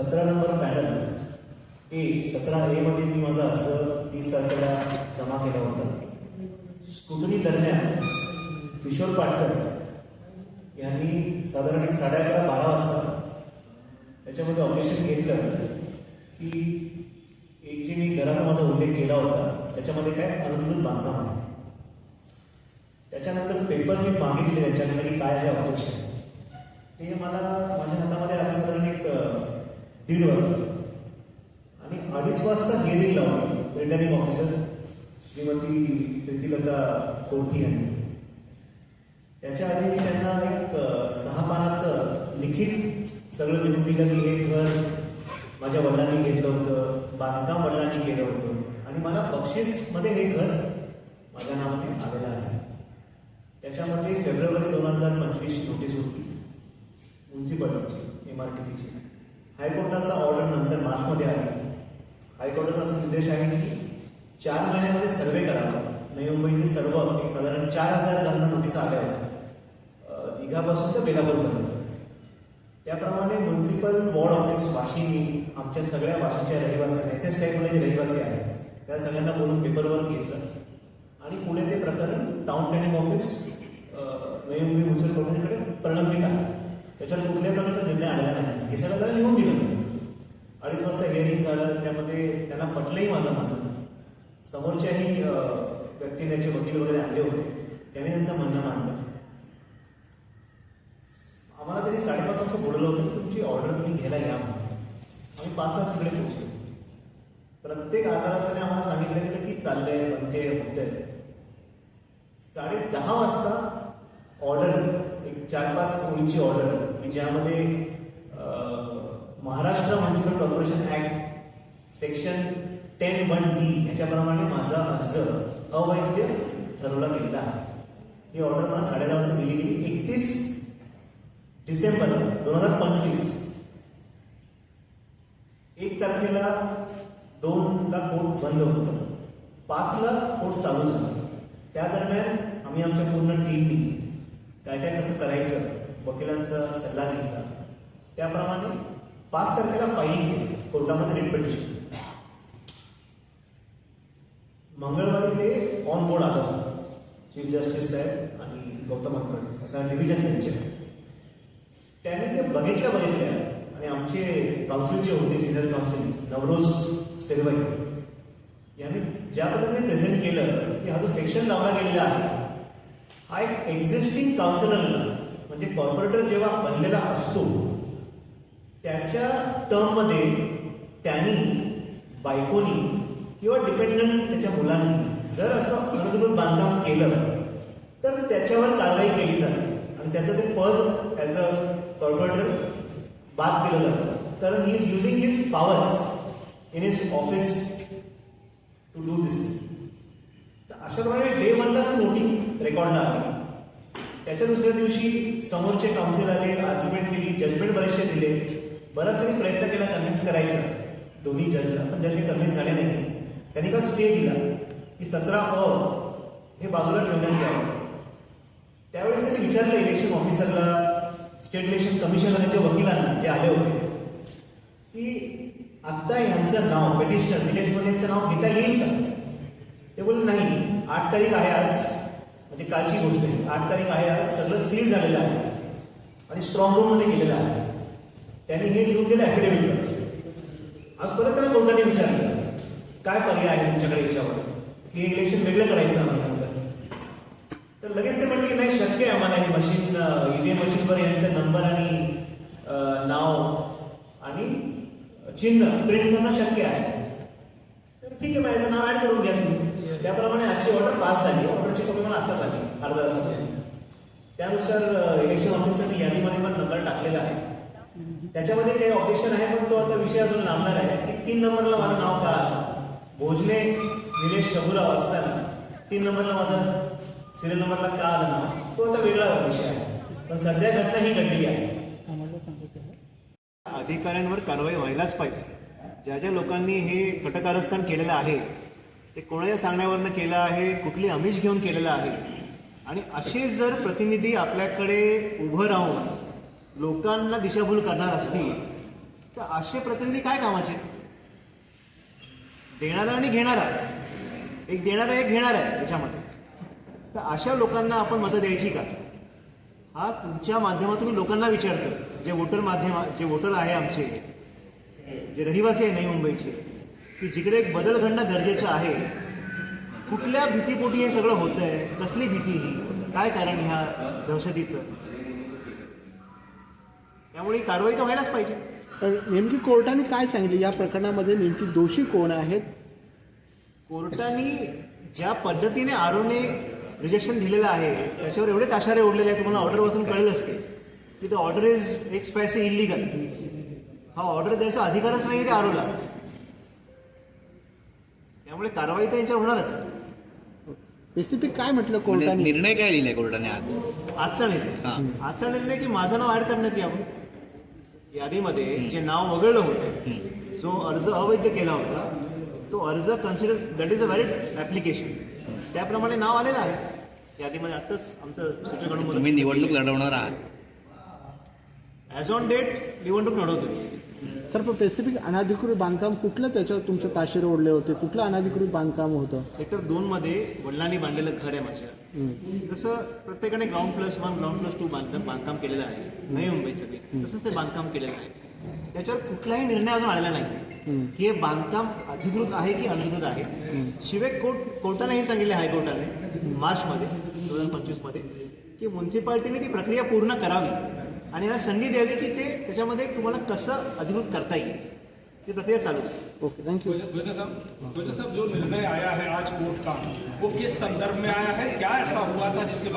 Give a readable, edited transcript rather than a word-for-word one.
17 number panel ए 17A मध्ये मी माझा अर्ज 30 तारखेला जमा केला होता. स्क्रुटनी दरम्यान किशोर पाटकर यांनी साधारण 11:30-12 वाजता त्याच्यामध्ये ऑब्जेक्शन घेतलं की एक जे मी घराचा माझा उल्लेख केला होता त्याच्यामध्ये काय अनधिकृत बांधकाम आहे. त्याच्यानंतर पेपर मी मागितले त्यांच्याकडे की काय आहे ऑब्जेक्शन. ते मला माझ्या हातामध्ये आलं साधारण 1:30 वाजता आणि 2:30 वाजता हिअरिंग लावली रिटर्निंग ऑफिसर श्रीमती प्रीतिलता कोर्थी यांनी. त्याच्या आधी मी त्यांना एक 6 पानाचं लिखित सगळं लिहून दिलं की हे घर माझ्या वडिलांनी घेतलं होतं, बांधकाम वडिलांनी केलं होतं आणि मला बक्षीसमध्ये हे घर माझ्या नावाने आलेलं आहे. त्याच्यामध्ये फेब्रुवारी 2025 नोटीस होती म्युन्सिपलिटीची MRTPची. हायकोर्टाचा ऑर्डर नंतर मार्चमध्ये आली. हायकोर्टाचा असा निर्देश आहे की 4 महिन्यामध्ये सर्वे करावा. नवी मुंबईने सर्व एक साधारण 4000 घरांना नोटीस आल्या होत्या दिघापासून ते बेलापूरपर्यंत. त्याप्रमाणे म्युन्सिपल वॉर्ड ऑफिस वाशीनी आमच्या सगळ्या वाशीच्या रहिवासी SS टाईपमध्ये जे रहिवासी आहेत त्या सगळ्यांना बोलून पेपरवर घेतलं आणि पुढे ते प्रकरण town planning office Navi Mumbai municipal कॉर्पोरेशनकडे प्रलंबित आहे. त्याच्यावर कुठल्याही प्रकारचा निर्णय आलेला नाही. हे सगळं त्याला लिहून दिलं. 2:30 वाजता हिअरिंग झालं. त्यामध्ये त्यांना पटलंही माझं म्हणणं. समोरच्याही व्यक्तीने त्याचे वकील वगैरे आणले होते. त्यांनी त्यांचं म्हणणं मांडलं. आम्हाला तरी 5:30 वाजता बोलवलं होतं की तुमची ऑर्डर तुम्ही घ्यायला या म्हणून. आम्ही 5 वाजता तिकडे पोहोचलो. प्रत्येक आधारासाने आम्हाला सांगितलं गेलं की चाललंय बनते होतंय. 10:30 वाजता ऑर्डर एक 4-5 ओळीची ऑर्डर की ज्यामध्ये Maharashtra municipal corporation act section 10(1)D याच्याप्रमाणे माझा अर्ज अवैध ठरवला गेलेला आहे. ही ऑर्डर मला 10:30 वाजता दिली गेली. 31 डिसेंबर 2025 1 तारखेला 2ला कोर्ट बंद होतं. 5ला कोर्ट चालू झालं. त्या दरम्यान आम्ही आमच्या पूर्ण टीमनी काय काय कसं करायचं वकिलांचा सल्ला घेतला. त्याप्रमाणे 5 तारखेला फायलिंग केली कोर्टामध्ये रिट पिटिशन. मंगळवारी ते ऑन बोर्ड आलं. चीफ जस्टिस साहेब आणि गौतम अंकड असा डिव्हिजन बेंच. त्याने ते बघितल्या आणि आमचे काउन्सिलचे होते सिनियर काउन्सिल नवरोज सेरवई यांनी ज्या पद्धतीने प्रेझेंट केलं की हा जो सेक्शन लावला गेलेला आहे हा एक एक्झिस्टिंग काउन्सिलरला म्हणजे कॉर्पोरेटर जेव्हा बनलेला असतो त्याच्या टर्ममध्ये त्यांनी बायकोनी किंवा डिपेंडंट त्याच्या मुलांनी जर असं अनधिकृत बांधकाम केलं तर त्याच्यावर कारवाई केली जाते आणि त्याचं ते पद ॲज अ कॉर्पोरेटर बाद केलं जातं. कारण he is using his powers in his office to do this. तर अशा प्रकारे डे 1लाच ती नोटिंग रेकॉर्डला आली. त्याच्या दुसऱ्या दिवशी समोरचे काउन्सिल आले, आर्ग्युमेंट केली, जजमेंट बरेचसे दिले. बराच त्यांनी प्रयत्न केला कन्व्हिन्स करायचा दोन्ही जजला, पण जज हे कन्व्हिन्स झाले नाही. त्यांनी काल स्टे दिला की 17A हे बाजूला ठेवण्यात यावं. त्यावेळेस त्यांनी विचारलं इलेक्शन ऑफिसरला, स्टेट इलेक्शन कमिशनर यांच्या वकिलांना जे आले होते की आत्ता ह्यांचं नाव पेटिशनर निलेश यांचं नाव घेता येईल का. ते बोलले नाही, 8 तारीख आहे आज, म्हणजे कालची गोष्ट आहे. 8 तारीख आहे आज, सगळं सील झालेलं आहे आणि स्ट्रॉंग रूममध्ये गेलेलं आहे. त्यांनी हे लिहून दिलं ॲफिडेव्हिटवर. आज परत त्याला कोर्टाने विचारलं काय पर्याय आहे तुमच्याकडे याच्यावर, हे इलेक्शन वेगळं करायचं आम्ही नंतर. तर लगेच ते म्हटलं की नाही शक्य आहे आम्हाला ही मशीन EVM मशीनवर यांचा नंबर आणि नाव आणि चिन्ह प्रिंट करणं शक्य आहे. तर ठीक आहे, माझं नाव ॲड करून घ्या तुम्ही. त्याप्रमाणे आजची ऑर्डर पास झाली. ऑर्डरची कॉपी मला आत्ताच आली अर्धा तासामध्ये. त्यानुसार इलेक्शन ऑफिसरने यादीमध्ये पण नंबर टाकलेला आहे. त्याच्यामध्ये काही ऑब्जेक्शन आहे पण तो आता विषय अजून लांबणार आहे की 3 नंबरला माझं नाव का आलं. भोजने निलेश शबुराव असताना 3 नंबरला माझं सिरियल नंबरला का आलं ना, तो आता वेगळा विषय आहे. पण सध्या घटना ही घडलेली आहे. अधिकाऱ्यांवर कारवाई व्हायलाच पाहिजे. ज्या ज्या लोकांनी हे कटकारस्थान केलेलं आहे ते कोणाच्या सांगण्यावरनं केलं आहे, कुठली आमिष घेऊन केलेलं आहे. आणि असे जर प्रतिनिधी आपल्याकडे उभं राहून लोकांना दिशाभूल करणार असतील तर असे प्रतिनिधी काय कामाचे? देणारा आणि घेणारा, एक देणारा एक घेणारा आहे त्याच्यामध्ये. तर अशा लोकांना आपण मतं द्यायची का? हा तुमच्या माध्यमातून मी लोकांना विचारतो, जे वोटर आहे आमचे, जे रहिवासी आहे नवी मुंबईचे, की जिकडे एक बदल घडणं गरजेचं आहे, कुठल्या भीतीपोटी हे सगळं होतंय, कसली भीती ही, काय कारण ह्या दहशतीचं? त्यामुळे ही कारवाई तर व्हायलाच पाहिजे. पण नेमकी कोर्टाने काय सांगितलं या प्रकरणामध्ये? नेमकी दोषी कोण आहेत? कोर्टाने ज्या पद्धतीने आरोने रिजेक्शन दिलेलं आहे त्याच्यावर एवढे ताशारे ओढलेले आहे, तुम्हाला ऑर्डर वाचून कळेलच की the order is expressly illegal. हा ऑर्डर द्यायचा अधिकारच नाही ते आरोला. त्यामुळे कारवाई तर यांच्यावर होणारच. स्पेसिफिक काय म्हटलं कोर्टाने? निर्णय काय दिलाय कोर्टाने आज? आजचा निर्णय की माझं नाव ऍड करण्यात यावं यादीमध्ये. जे नाव वगळलं होतं, जो अर्ज अवैध केला होता, तो अर्ज consider that is a valid application, त्याप्रमाणे नाव आलेलं आहे यादीमध्ये. आताच आमचं सूचक तुम्ही निवडणूक लढवणार आहात? ॲज ऑन डेट निवडणूक लढवतो. सर, पण स्पेसिफिक अनधिकृत बांधकाम कुठलं त्याच्यावर तुमचे ताशेरे ओढले होते? कुठलं अनधिकृत बांधकाम होतं? सेक्टर 2 मध्ये वडिलांनी बांधलेलं घर आहे माझ्या. जसं प्रत्येकाने ग्राउंड+1 ग्राउंड+2 बांधकाम केलेलं आहे नवी मुंबईचं, तसंच ते बांधकाम केलेलं आहे. त्याच्यावर कुठलाही निर्णय अजून आलेला नाही की हे बांधकाम अधिकृत आहे की अनधिकृत आहे. शिवाय कोर्टाने हे सांगितले, हायकोर्टाने मार्चमध्ये 2025 मध्ये, की म्युन्सिपाल्टीने ती प्रक्रिया पूर्ण करावी आणि याला संधी द्यावी की ते त्याच्यामध्ये तुम्हाला कसं अधिकृत करता येईल, ती प्रक्रिया चालू. Okay, thank you. गोजर साहब, जो निर्णय आया है आज कोर्ट का, वो किस संदर्भ में आया है? क्या ऐसा हुआ था जिसके